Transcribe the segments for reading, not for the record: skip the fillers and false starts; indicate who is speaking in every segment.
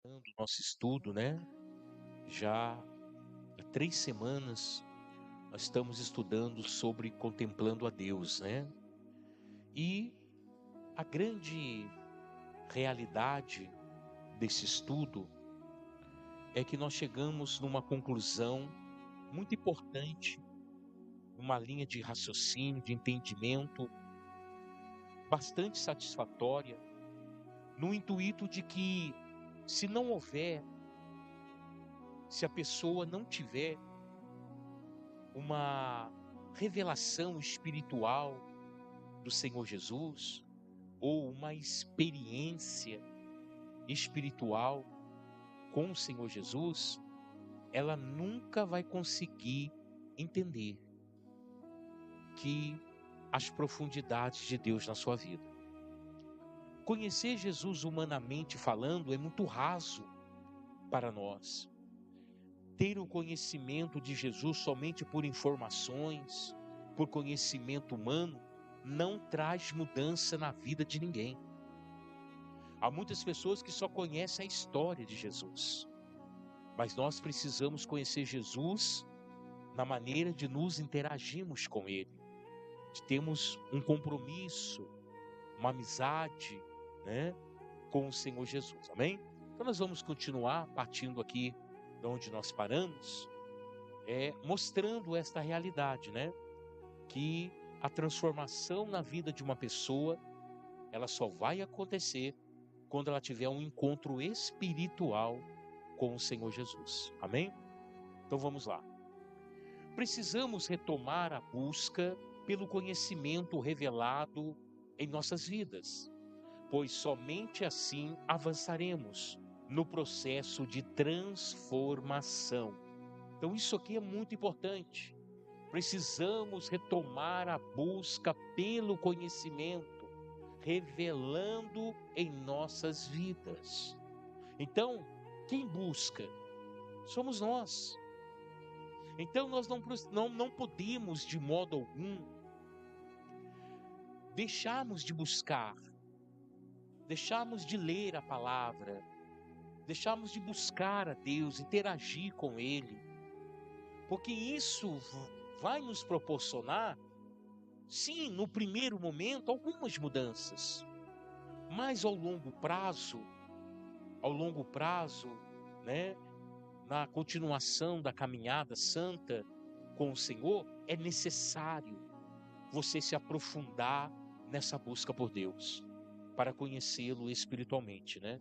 Speaker 1: No nosso estudo, né? Já há 3 semanas nós estamos estudando sobre contemplando a Deus, né? E a grande realidade desse estudo é que nós chegamos numa conclusão muito importante, numa linha de raciocínio, de entendimento bastante satisfatória, no intuito de que se não houver, se a pessoa não tiver uma revelação espiritual do Senhor Jesus, ou uma experiência espiritual com o Senhor Jesus, ela nunca vai conseguir entender que as profundidades de Deus na sua vida. Conhecer Jesus humanamente falando é muito raso para nós. Ter o conhecimento de Jesus somente por informações, por conhecimento humano, não traz mudança na vida de ninguém. Há muitas pessoas que só conhecem a história de Jesus, mas nós precisamos conhecer Jesus na maneira de nos interagirmos com Ele, de termos um compromisso, uma amizade, né, com o Senhor Jesus, amém? Então nós vamos continuar partindo aqui de onde nós paramos, mostrando esta realidade, né, que a transformação na vida de uma pessoa, ela só vai acontecer quando ela tiver um encontro espiritual com o Senhor Jesus. Amém? Então vamos lá. Precisamos retomar a busca pelo conhecimento revelado em nossas vidas, pois somente assim avançaremos no processo de transformação. Então isso aqui é muito importante. Precisamos retomar a busca pelo conhecimento, revelando em nossas vidas. Então, quem busca? Somos nós. Então nós não podemos de modo algum deixarmos de buscar, deixarmos de ler a palavra, deixarmos de buscar a Deus, interagir com Ele, porque isso vai nos proporcionar, sim, no primeiro momento, algumas mudanças, mas ao longo prazo, né, na continuação da caminhada santa com o Senhor, é necessário você se aprofundar nessa busca por Deus, para conhecê-lo espiritualmente, né?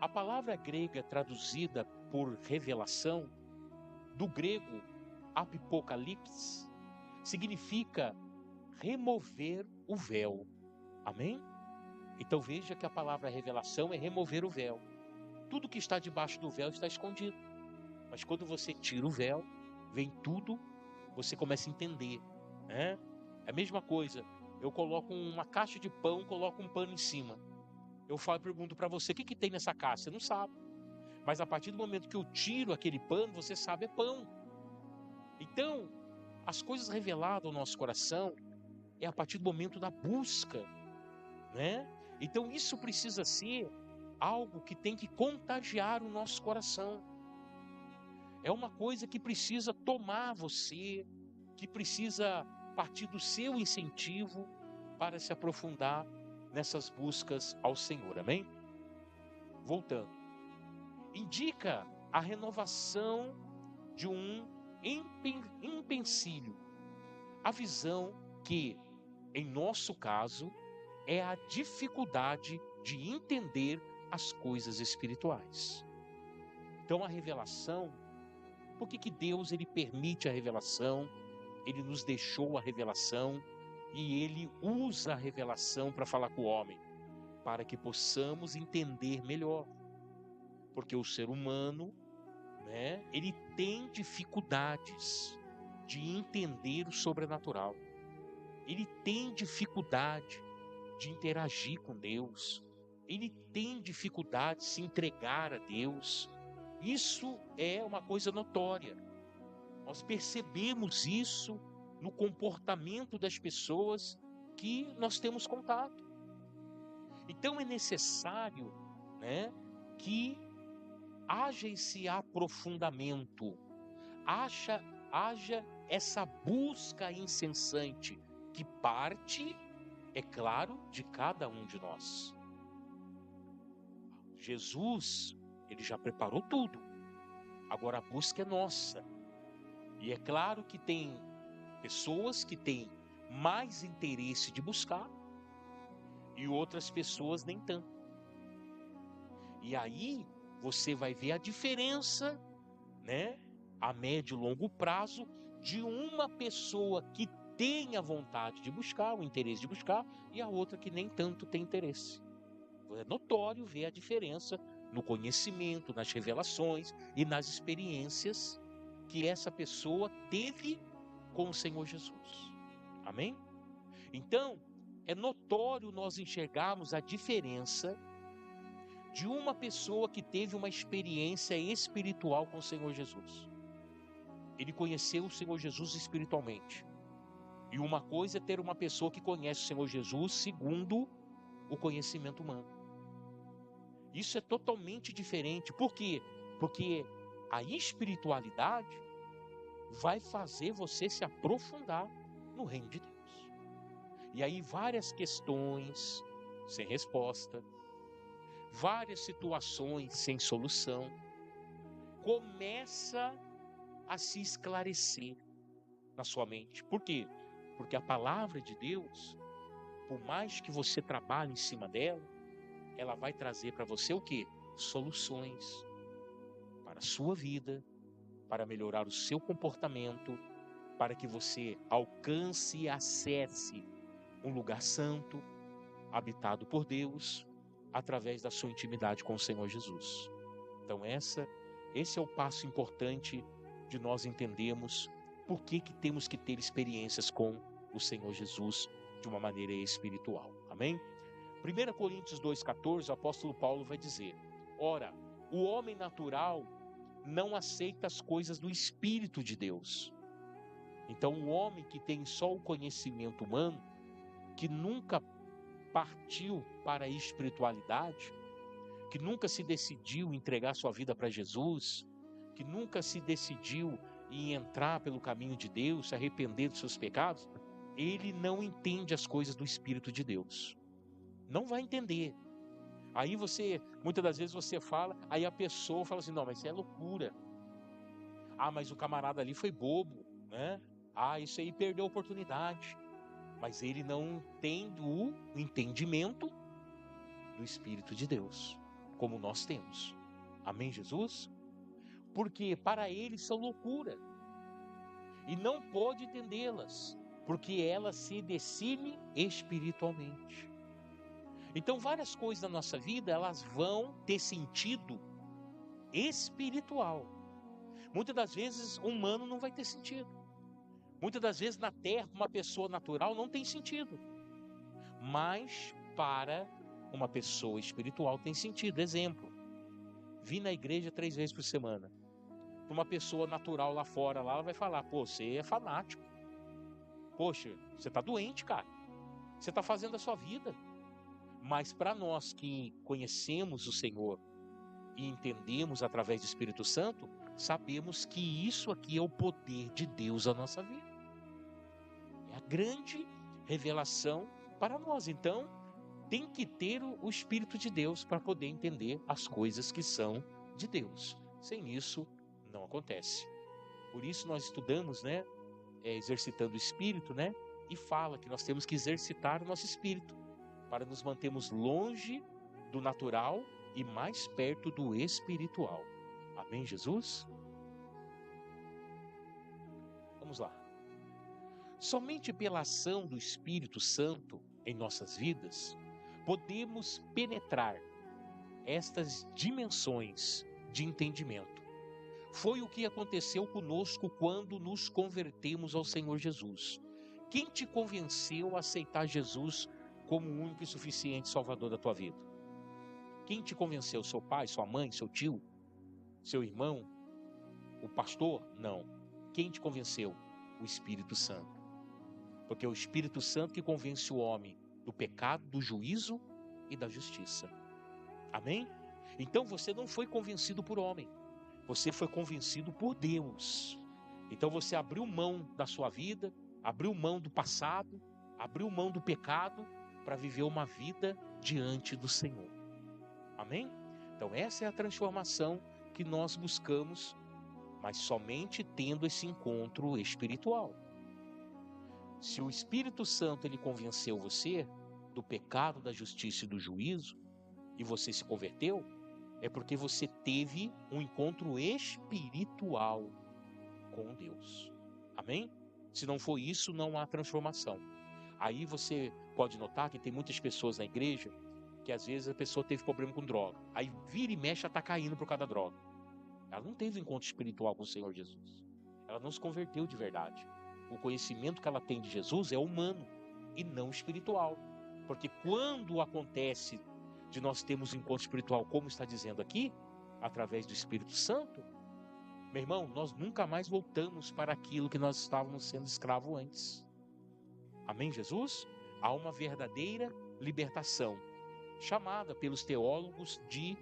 Speaker 1: A palavra grega traduzida por revelação, do grego apocalipse, significa remover o véu. Amém? Então veja que a palavra revelação é remover o véu. Tudo que está debaixo do véu está escondido. Mas quando você tira o véu, vem tudo, você começa a entender, né? É a mesma coisa, eu coloco uma caixa de pão, coloco um pano em cima. Eu pergunto para você, o que tem nessa caixa? Você não sabe. Mas a partir do momento que eu tiro aquele pano, você sabe, é pão. Então, as coisas reveladas ao nosso coração é a partir do momento da busca, né? Então isso precisa ser algo que tem que contagiar o nosso coração. É uma coisa que precisa tomar você, que precisa partir do seu incentivo para se aprofundar nessas buscas ao Senhor, amém? Voltando, indica a renovação de um empecilho, a visão que, em nosso caso, é a dificuldade de entender as coisas espirituais. Então a revelação, por que Deus ele permite a revelação? Ele nos deixou a revelação e Ele usa a revelação para falar com o homem, para que possamos entender melhor. Porque o ser humano, né, ele tem dificuldades de entender o sobrenatural. Ele tem dificuldade de interagir com Deus. Ele tem dificuldade de se entregar a Deus. Isso é uma coisa notória. Nós percebemos isso no comportamento das pessoas que nós temos contato. Então é necessário, né, que haja esse aprofundamento, haja essa busca incessante que parte, é claro, de cada um de nós. Jesus, ele já preparou tudo. Agora a busca é nossa. E é claro que tem pessoas que têm mais interesse de buscar e outras pessoas nem tanto. E aí você vai ver a diferença, né, a médio e longo prazo, de uma pessoa que tem a vontade de buscar, o interesse de buscar, e a outra que nem tanto tem interesse. É notório ver a diferença no conhecimento, nas revelações e nas experiências que essa pessoa teve com o Senhor Jesus. Amém? Então, é notório nós enxergarmos a diferença de uma pessoa que teve uma experiência espiritual com o Senhor Jesus. Ele conheceu o Senhor Jesus espiritualmente. E uma coisa é ter uma pessoa que conhece o Senhor Jesus segundo o conhecimento humano. Isso é totalmente diferente. Por quê? Porque a espiritualidade vai fazer você se aprofundar no reino de Deus. E aí várias questões sem resposta, várias situações sem solução, começa a se esclarecer na sua mente. Por quê? Porque a palavra de Deus, por mais que você trabalhe em cima dela, ela vai trazer para você o quê? Soluções para a sua vida, para melhorar o seu comportamento, para que você alcance e acesse um lugar santo, habitado por Deus, através da sua intimidade com o Senhor Jesus. Então esse é o passo importante de nós entendermos por que temos que ter experiências com o Senhor Jesus de uma maneira espiritual. Amém? 1 Coríntios 2,14, o apóstolo Paulo vai dizer: ora, o homem natural não aceita as coisas do Espírito de Deus. Então o homem que tem só o conhecimento humano, que nunca partiu para a espiritualidade, que nunca se decidiu entregar sua vida para Jesus, que nunca se decidiu em entrar pelo caminho de Deus, se arrepender dos seus pecados, ele não entende as coisas do Espírito de Deus. Não vai entender. Aí muitas das vezes você fala, aí a pessoa fala assim: não, mas isso é loucura. Ah, mas o camarada ali foi bobo, né? Ah, isso aí perdeu a oportunidade. Mas ele não tem o entendimento do Espírito de Deus, como nós temos. Amém, Jesus? Porque para eles são loucura. E não pode entendê-las, porque elas se decinem espiritualmente. Então várias coisas da nossa vida, elas vão ter sentido espiritual. Muitas das vezes humano não vai ter sentido. Muitas das vezes na terra, uma pessoa natural não tem sentido. Mas para uma pessoa espiritual tem sentido. Exemplo, vir na igreja 3 vezes por semana. Para uma pessoa natural lá fora, ela vai falar: pô, você é fanático. Poxa, você está doente, cara. Você está fazendo a sua vida. Mas para nós que conhecemos o Senhor e entendemos através do Espírito Santo, sabemos que isso aqui é o poder de Deus na nossa vida. É a grande revelação para nós. Então, tem que ter o Espírito de Deus para poder entender as coisas que são de Deus. Sem isso, não acontece. Por isso nós estudamos, né, exercitando o Espírito, né, e fala que nós temos que exercitar o nosso Espírito para nos mantermos longe do natural e mais perto do espiritual. Amém, Jesus? Vamos lá. Somente pela ação do Espírito Santo em nossas vidas, podemos penetrar estas dimensões de entendimento. Foi o que aconteceu conosco quando nos convertemos ao Senhor Jesus. Quem te convenceu a aceitar Jesus como o único e suficiente Salvador da tua vida? Quem te convenceu? Seu pai, sua mãe, seu tio, seu irmão, o pastor? Não. Quem te convenceu? O Espírito Santo. Porque é o Espírito Santo que convence o homem do pecado, do juízo e da justiça. Amém? Então você não foi convencido por homem, você foi convencido por Deus. Então você abriu mão da sua vida, abriu mão do passado, abriu mão do pecado para viver uma vida diante do Senhor. Amém? Então essa é a transformação que nós buscamos, mas somente tendo esse encontro espiritual. Se o Espírito Santo ele convenceu você do pecado, da justiça e do juízo, e você se converteu, é porque você teve um encontro espiritual com Deus. Amém? Se não for isso, não há transformação. Aí você pode notar que tem muitas pessoas na igreja que às vezes a pessoa teve problema com droga. Aí vira e mexe, ela está caindo por causa da droga. Ela não teve um encontro espiritual com o Senhor Jesus. Ela não se converteu de verdade. O conhecimento que ela tem de Jesus é humano e não espiritual. Porque quando acontece de nós termos um encontro espiritual, como está dizendo aqui, através do Espírito Santo, meu irmão, nós nunca mais voltamos para aquilo que nós estávamos sendo escravos antes. Amém, Jesus? Há uma verdadeira libertação, chamada pelos teólogos de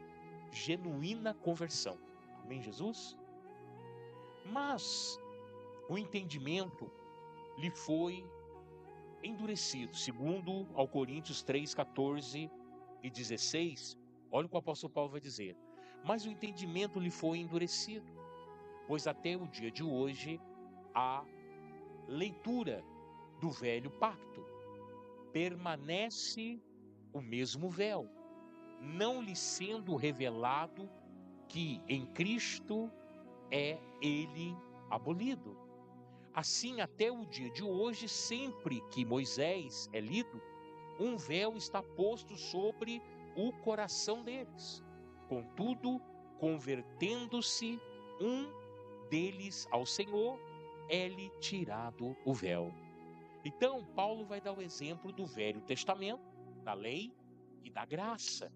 Speaker 1: genuína conversão. Amém, Jesus? Mas o entendimento lhe foi endurecido, segundo ao Coríntios 3, 14 e 16, olha o que o apóstolo Paulo vai dizer. Mas o entendimento lhe foi endurecido, pois até o dia de hoje a leitura do velho pacto permanece o mesmo véu, não lhe sendo revelado que em Cristo é ele abolido. Assim, até o dia de hoje, sempre que Moisés é lido, um véu está posto sobre o coração deles. Contudo, convertendo-se um deles ao Senhor, é-lhe tirado o véu. Então, Paulo vai dar o exemplo do Velho Testamento, da lei e da graça.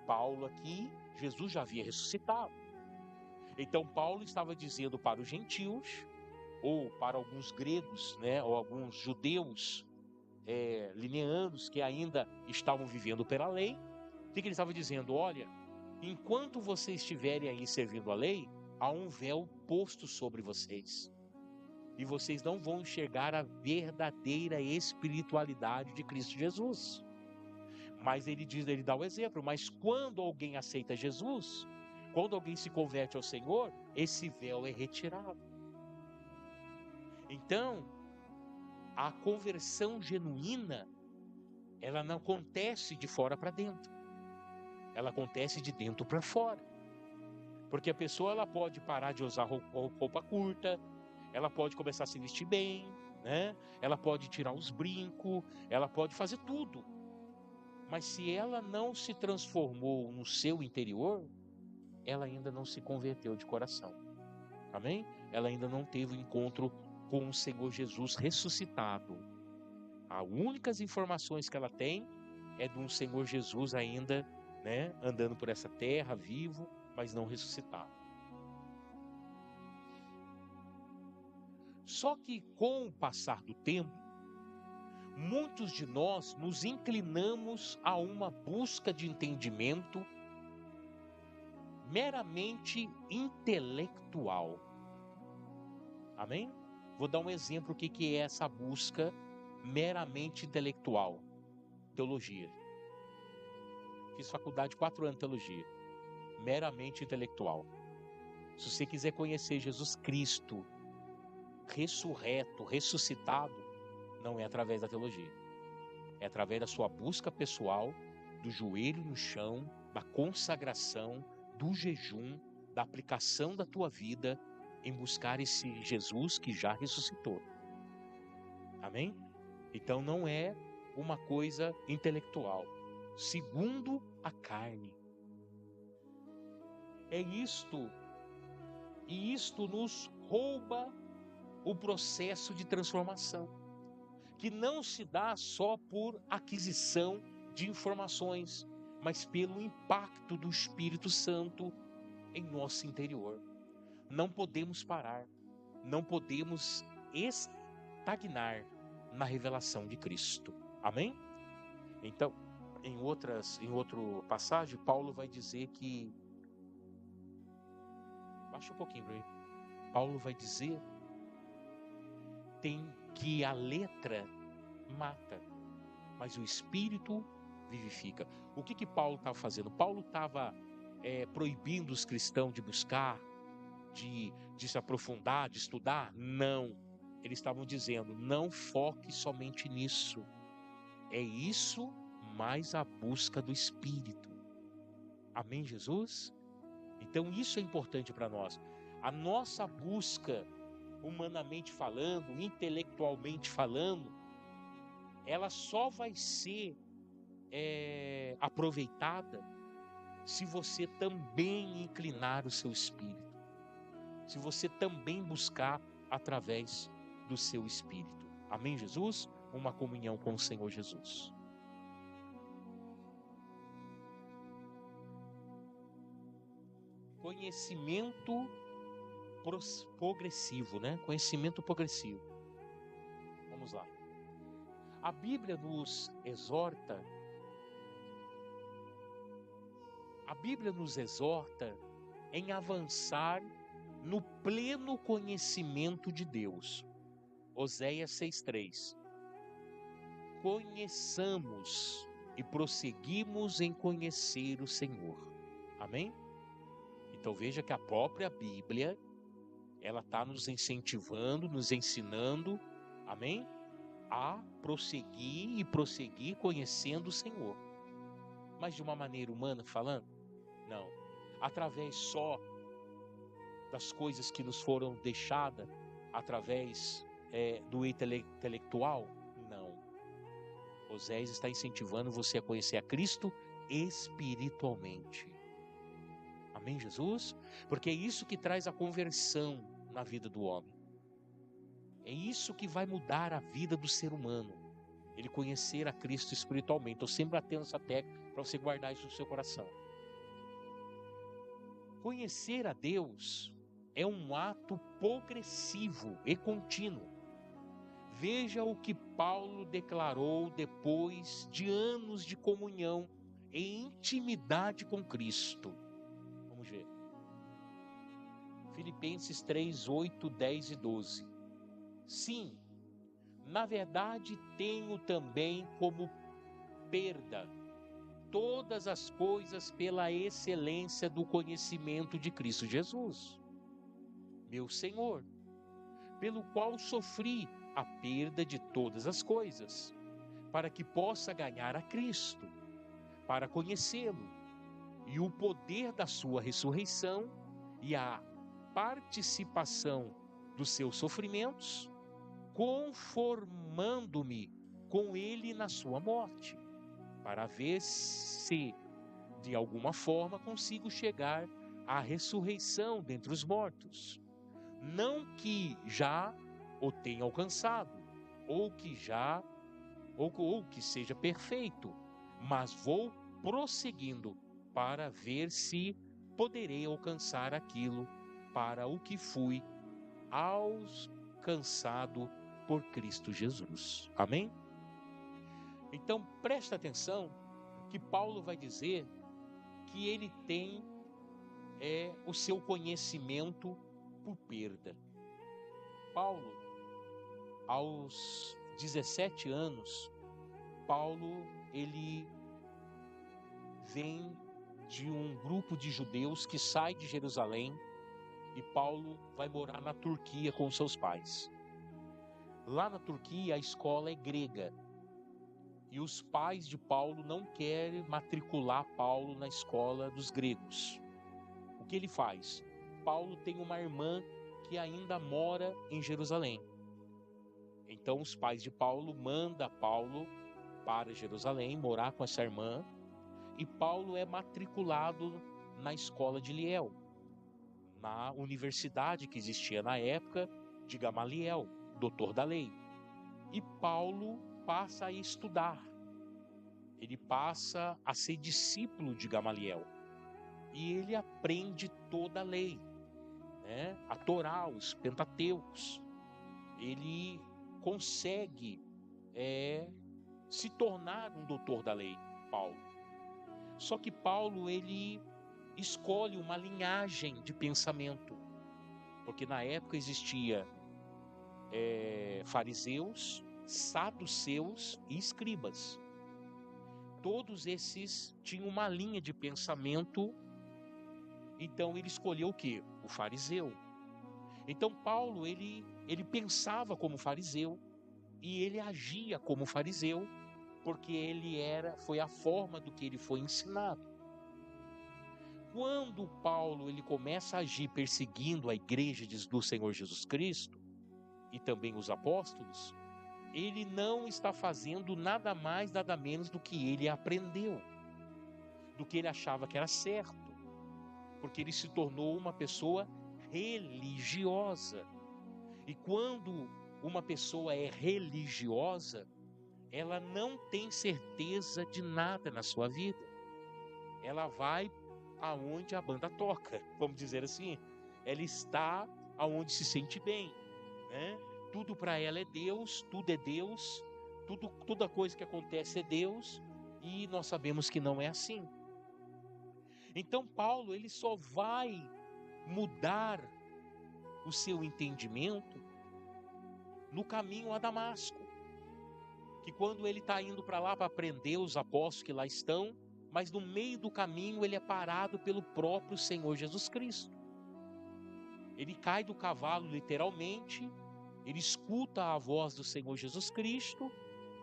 Speaker 1: Paulo aqui, Jesus já havia ressuscitado. Então, Paulo estava dizendo para os gentios, ou para alguns gregos, ou alguns judeus lineanos que ainda estavam vivendo pela lei, o que ele estava dizendo? Olha, enquanto vocês estiverem aí servindo a lei, há um véu posto sobre vocês. E vocês não vão enxergar a verdadeira espiritualidade de Cristo Jesus. Mas ele dá o exemplo, mas quando alguém aceita Jesus, quando alguém se converte ao Senhor, esse véu é retirado. Então, a conversão genuína, ela não acontece de fora para dentro. Ela acontece de dentro para fora. Porque a pessoa ela pode parar de usar roupa curta, ela pode começar a se vestir bem, ela pode tirar os brincos, ela pode fazer tudo. Mas se ela não se transformou no seu interior, ela ainda não se converteu de coração. Amém? Ela ainda não teve o encontro com o Senhor Jesus ressuscitado. As únicas informações que ela tem é de um Senhor Jesus ainda, andando por essa terra, vivo, mas não ressuscitado. Só que com o passar do tempo, muitos de nós nos inclinamos a uma busca de entendimento meramente intelectual. Amém? Vou dar um exemplo do que é essa busca meramente intelectual. Teologia. Fiz faculdade 4 anos de teologia. Meramente intelectual. Se você quiser conhecer Jesus Cristo, ressurreto, ressuscitado, não é através da teologia. É através da sua busca pessoal, do joelho no chão, da consagração, do jejum, da aplicação da tua vida em buscar esse Jesus que já ressuscitou. Amém? Então não é uma coisa intelectual, segundo a carne. É isto, e isto nos rouba o processo de transformação, que não se dá só por aquisição de informações, mas pelo impacto do Espírito Santo em nosso interior. Não podemos parar, não podemos estagnar na revelação de Cristo. Amém? Então, em outro passagem, Paulo vai dizer que... Baixa um pouquinho para mim. Paulo vai dizer que a letra mata, mas o Espírito vivifica. O que Paulo estava fazendo? Paulo estava proibindo os cristãos de buscar, de se aprofundar, de estudar? Não. Eles estavam dizendo, não foque somente nisso. É isso, mais a busca do Espírito. Amém, Jesus? Então isso é importante para nós. A nossa busca, humanamente falando, intelectualmente falando, ela só vai ser aproveitada se você também inclinar o seu espírito, se você também buscar através do seu espírito. Amém, Jesus? Uma comunhão com o Senhor Jesus. Conhecimento progressivo, né? Conhecimento progressivo. Vamos lá. A Bíblia nos exorta em avançar no pleno conhecimento de Deus. Oséias 6:3. Conheçamos e prosseguimos em conhecer o Senhor. Amém? Então veja que a própria Bíblia, ela está nos incentivando, nos ensinando, amém? A prosseguir conhecendo o Senhor. Mas de uma maneira humana falando? Não. Através só das coisas que nos foram deixadas, através do intelectual? Não. Oséias está incentivando você a conhecer a Cristo espiritualmente. Amém, Jesus? Porque é isso que traz a conversão na vida do homem. É isso que vai mudar a vida do ser humano. Ele conhecer a Cristo espiritualmente. Estou sempre batendo essa tecla para você guardar isso no seu coração. Conhecer a Deus é um ato progressivo e contínuo. Veja o que Paulo declarou depois de anos de comunhão e intimidade com Cristo. Vamos ver. Filipenses 3, 8, 10 e 12. Sim, na verdade tenho também como perda todas as coisas pela excelência do conhecimento de Cristo Jesus, meu Senhor, pelo qual sofri a perda de todas as coisas, para que possa ganhar a Cristo, para conhecê-lo, e o poder da sua ressurreição e a participação dos seus sofrimentos, conformando-me com ele na sua morte, para ver se, de alguma forma, consigo chegar à ressurreição dentre os mortos. Não que já o tenha alcançado, ou que seja perfeito, mas vou prosseguindo para ver se poderei alcançar aquilo para o que fui alcançado por Cristo Jesus. Amém? Então presta atenção que Paulo vai dizer que ele tem o seu conhecimento por perda. Paulo, aos 17 anos, Paulo, ele vem de um grupo de judeus que sai de Jerusalém e Paulo vai morar na Turquia com seus pais. Lá na Turquia a escola é grega e os pais de Paulo não querem matricular Paulo na escola dos gregos. O que ele faz? Paulo tem uma irmã que ainda mora em Jerusalém. Então os pais de Paulo mandam Paulo para Jerusalém morar com essa irmã e Paulo é matriculado na escola de Liel, na universidade que existia na época de Gamaliel, doutor da lei. E Paulo passa a estudar, ele passa a ser discípulo de Gamaliel e ele aprende toda a lei, né? A Torá, os Pentateucos. Ele consegue se tornar um doutor da lei. Paulo. Só que Paulo, ele escolhe uma linhagem de pensamento, porque na época existia fariseus, saduceus e escribas. Todos esses tinham uma linha de pensamento, então ele escolheu o quê? O fariseu. Então Paulo, ele pensava como fariseu e ele agia como fariseu, porque foi a forma do que ele foi ensinado. Quando Paulo ele começa a agir perseguindo a igreja do Senhor Jesus Cristo e também os apóstolos, ele não está fazendo nada mais, nada menos do que ele aprendeu, do que ele achava que era certo, porque ele se tornou uma pessoa religiosa. E quando uma pessoa é religiosa, ela não tem certeza de nada na sua vida. Ela vai aonde a banda toca, vamos dizer assim. Ela está aonde se sente bem, né? Tudo para ela é Deus, toda coisa que acontece é Deus, e nós sabemos que não é assim. Então Paulo, ele só vai mudar o seu entendimento no caminho a Damasco, que quando ele está indo para lá para prender os apóstolos que lá estão, mas no meio do caminho ele é parado pelo próprio Senhor Jesus Cristo. Ele cai do cavalo literalmente, ele escuta a voz do Senhor Jesus Cristo,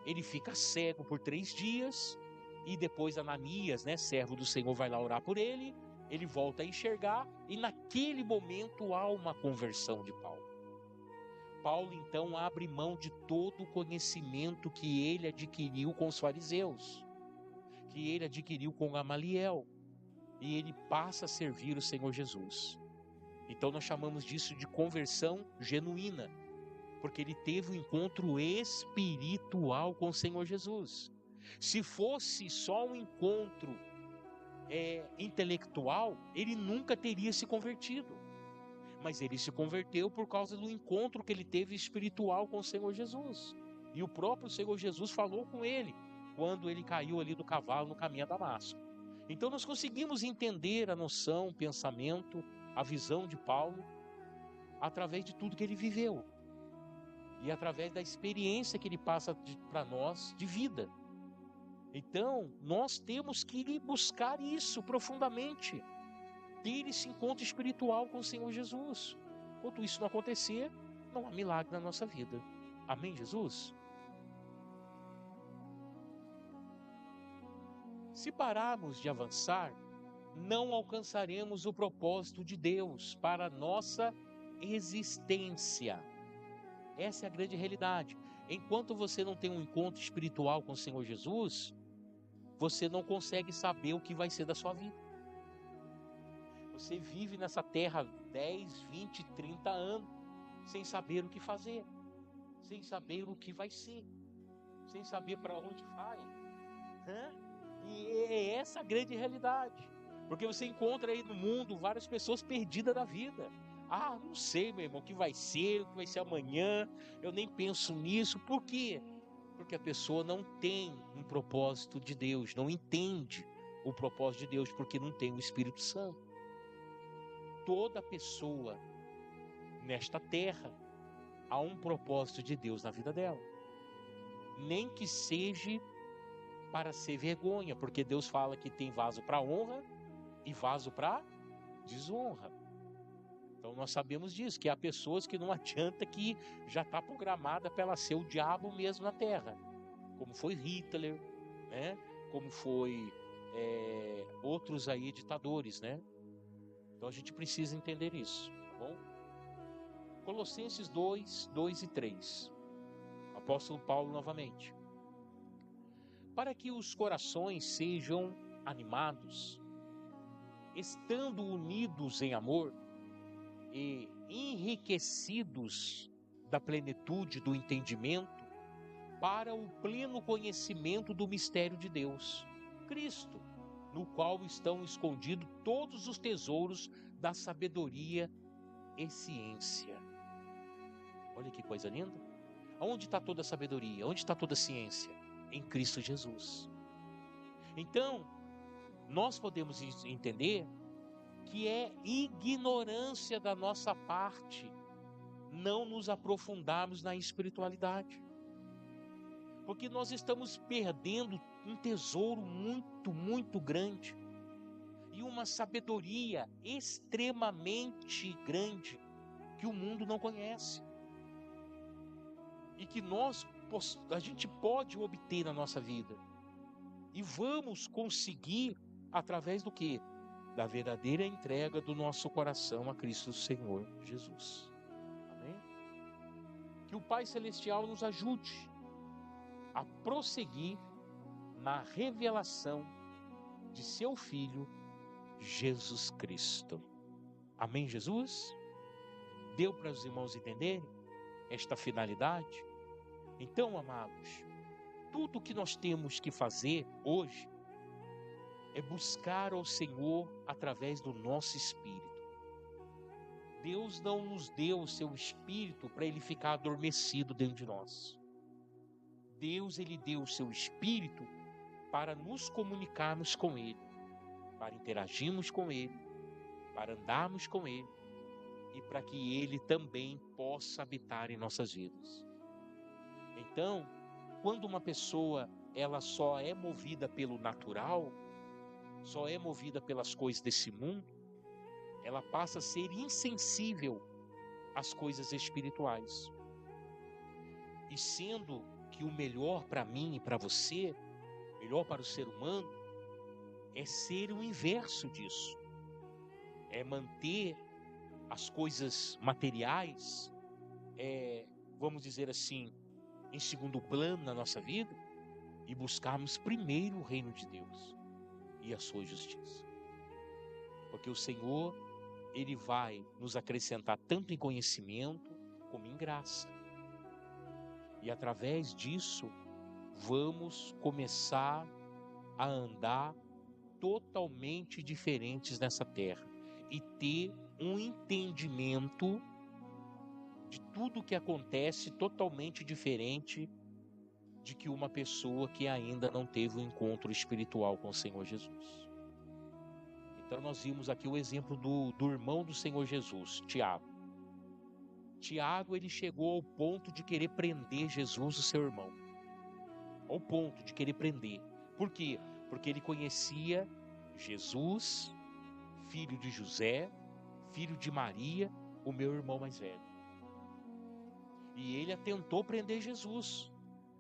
Speaker 1: ele fica cego por 3 dias, e depois Ananias, servo do Senhor, vai lá orar por ele, ele volta a enxergar, e naquele momento há uma conversão de Paulo. Paulo então abre mão de todo o conhecimento que ele adquiriu com os fariseus, que ele adquiriu com Gamaliel, e ele passa a servir o Senhor Jesus. Então nós chamamos disso de conversão genuína, porque ele teve um encontro espiritual com o Senhor Jesus. Se fosse só um encontro intelectual, ele nunca teria se convertido. Mas ele se converteu por causa do encontro que ele teve espiritual com o Senhor Jesus. E o próprio Senhor Jesus falou com ele quando ele caiu ali do cavalo no caminho a Damasco. Então nós conseguimos entender a noção, o pensamento, a visão de Paulo através de tudo que ele viveu e através da experiência que ele passa para nós de vida. Então nós temos que buscar isso profundamente, ter esse encontro espiritual com o Senhor Jesus. Enquanto isso não acontecer, não há milagre na nossa vida. Amém, Jesus? Se pararmos de avançar, não alcançaremos o propósito de Deus para a nossa existência. Essa é a grande realidade. Enquanto você não tem um encontro espiritual com o Senhor Jesus, você não consegue saber o que vai ser da sua vida. Você vive nessa terra 10, 20, 30 anos, sem saber o que fazer, sem saber o que vai ser, sem saber para onde vai. E é essa a grande realidade. Porque você encontra aí no mundo várias pessoas perdidas da vida. Não sei, meu irmão, o que vai ser amanhã, eu nem penso nisso. Por quê? Porque a pessoa não tem um propósito de Deus, não entende o propósito de Deus, porque não tem o Espírito Santo. Toda pessoa nesta terra há um propósito de Deus na vida dela. Nem que seja para ser vergonha, porque Deus fala que tem vaso para honra e vaso para desonra. Então nós sabemos disso, que há pessoas que não adianta, que já está programada para ela ser o diabo mesmo na terra, como foi Hitler, como foi outros aí ditadores, Então a gente precisa entender isso, tá bom? Colossenses 2, 2 e 3. Apóstolo Paulo novamente. Para que os corações sejam animados, estando unidos em amor e enriquecidos da plenitude do entendimento, para o pleno conhecimento do mistério de Deus, Cristo, no qual estão escondidos todos os tesouros da sabedoria e ciência. Olha que coisa linda. Onde está toda a sabedoria? Onde está toda a ciência? Em Cristo Jesus. Então, nós podemos entender que é ignorância da nossa parte não nos aprofundarmos na espiritualidade. Porque nós estamos perdendo um tesouro muito, muito grande e uma sabedoria extremamente grande que o mundo não conhece e que a gente pode obter na nossa vida. E vamos conseguir através do quê? Da verdadeira entrega do nosso coração a Cristo Senhor Jesus. Amém? Que o Pai Celestial nos ajude a prosseguir na revelação de seu Filho, Jesus Cristo. Amém, Jesus? Deu para os irmãos entenderem esta finalidade? Então, amados, tudo o que nós temos que fazer hoje é buscar ao Senhor através do nosso espírito. Deus não nos deu o seu espírito para ele ficar adormecido dentro de nós. Deus, ele deu o seu espírito para nos comunicarmos com ele, para interagirmos com ele, para andarmos com ele e para que ele também possa habitar em nossas vidas. Então, quando uma pessoa ela só é movida pelo natural, só é movida pelas coisas desse mundo, ela passa a ser insensível às coisas espirituais. E sendo que o melhor para mim e para você, melhor para o ser humano, é ser o inverso disso. É manter as coisas materiais, vamos dizer assim, em segundo plano na nossa vida e buscarmos primeiro o reino de Deus e a sua justiça. Porque o Senhor, ele vai nos acrescentar tanto em conhecimento como em graça. E através disso, vamos começar a andar totalmente diferentes nessa terra e ter um entendimento de tudo que acontece totalmente diferente de que uma pessoa que ainda não teve um encontro espiritual com o Senhor Jesus. Então nós vimos aqui o exemplo do irmão do Senhor Jesus, Tiago. Tiago, ele chegou ao ponto de querer prender Jesus, o seu irmão. Ao ponto de querer prender. Por quê? Porque ele conhecia Jesus, filho de José, filho de Maria, o meu irmão mais velho. E ele tentou prender Jesus.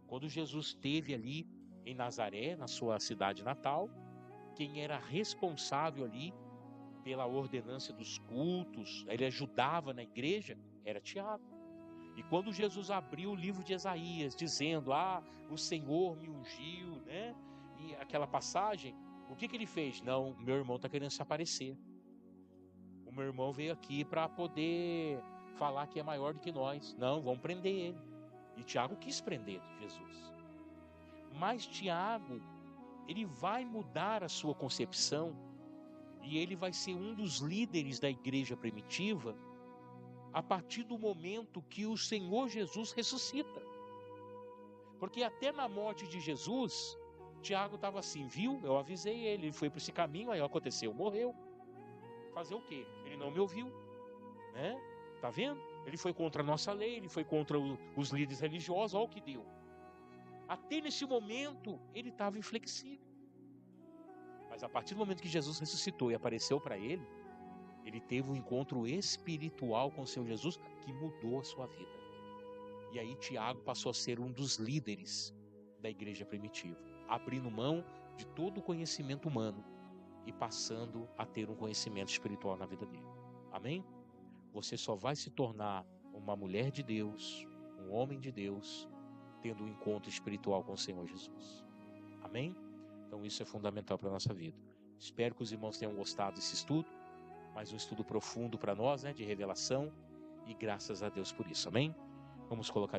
Speaker 1: Quando Jesus esteve ali em Nazaré, na sua cidade natal, quem era responsável ali pela ordenância dos cultos, ele ajudava na igreja, era Tiago. E quando Jesus abriu o livro de Isaías, dizendo, o Senhor me ungiu, né? E aquela passagem, o que ele fez? Não, meu irmão está querendo se aparecer. O meu irmão veio aqui para poder falar que é maior do que nós. Não, vamos prender ele. E Tiago quis prender Jesus. Mas Tiago, ele vai mudar a sua concepção e ele vai ser um dos líderes da igreja primitiva a partir do momento que o Senhor Jesus ressuscita. Porque até na morte de Jesus, Tiago estava assim, viu? Eu avisei ele foi para esse caminho, aí aconteceu, morreu. Fazer o quê? Ele não me ouviu, né? Tá vendo? Ele foi contra a nossa lei, ele foi contra os líderes religiosos, olha o que deu. Até nesse momento, ele estava inflexível. Mas a partir do momento que Jesus ressuscitou e apareceu para ele, ele teve um encontro espiritual com o Senhor Jesus que mudou a sua vida. E aí Tiago passou a ser um dos líderes da igreja primitiva, abrindo mão de todo o conhecimento humano e passando a ter um conhecimento espiritual na vida dele. Amém? Você só vai se tornar uma mulher de Deus, um homem de Deus, tendo um encontro espiritual com o Senhor Jesus. Amém? Então isso é fundamental para a nossa vida. Espero que os irmãos tenham gostado desse estudo, mais um estudo profundo para nós, né, de revelação, e graças a Deus por isso. Amém? Vamos colocar